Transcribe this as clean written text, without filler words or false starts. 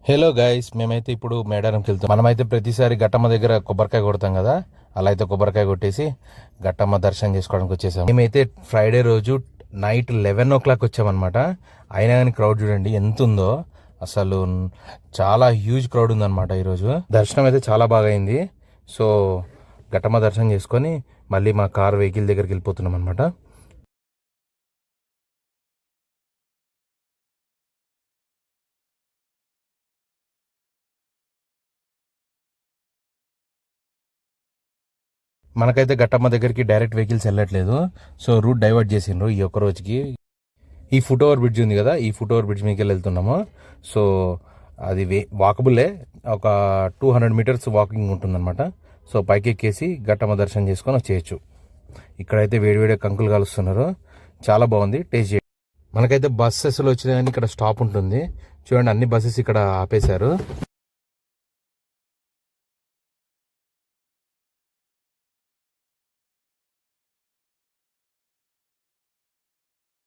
Hello guys, మేమైతే ఇప్పుడు మేడారంకి వెళ్తాం. మనమైతే ప్రతిసారి గట్టమ్మ దగ్గర కొబ్బరికాయ కొడతాం కదా, అలా అయితే కొబ్బరికాయ కొట్టేసి గట్టమ్మ దర్శనం చేసుకోవడానికి వచ్చేసాం. మేమైతే ఫ్రైడే రోజు నైట్ 11 o'clock వచ్చామన్నమాట. అయినా కానీ క్రౌడ్ చూడండి ఎంత ఉందో, అసలు చాలా హ్యూజ్ క్రౌడ్ ఉందన్నమాట. ఈరోజు దర్శనం అయితే చాలా బాగా అయింది. సో గట్టమ్మ దర్శనం చేసుకొని మళ్ళీ మా కార్ వెహికల్ దగ్గరికి వెళ్ళిపోతున్నాం అనమాట. మనకైతే గట్టమ్మ దగ్గరికి డైరెక్ట్ వెహికల్స్ వెళ్ళట్లేదు. సో రూట్ డైవర్ట్ చేసిండ్రు ఈ ఒక్క రోజుకి. ఈ ఫుట్ ఓవర్ బ్రిడ్జ్ ఉంది కదా, ఈ ఫుట్ ఓవర్ బ్రిడ్జ్ మీకు వెళ్తున్నాము. సో అది వాకబుల్లే, ఒక 200 meters వాకింగ్ ఉంటుందన్నమాట. సో పైకి ఎక్కేసి గట్టమ్మ దర్శనం చేసుకొని వచ్చేయచ్చు. ఇక్కడైతే వేడివేడి కంకులు కాలుస్తున్నారు, చాలా బాగుంది, టేస్ట్ చేయండి. మనకైతే బస్సెస్లో వచ్చినాయని ఇక్కడ స్టాప్ ఉంటుంది చూడండి, అన్ని బస్సెస్ ఇక్కడ ఆపేశారు.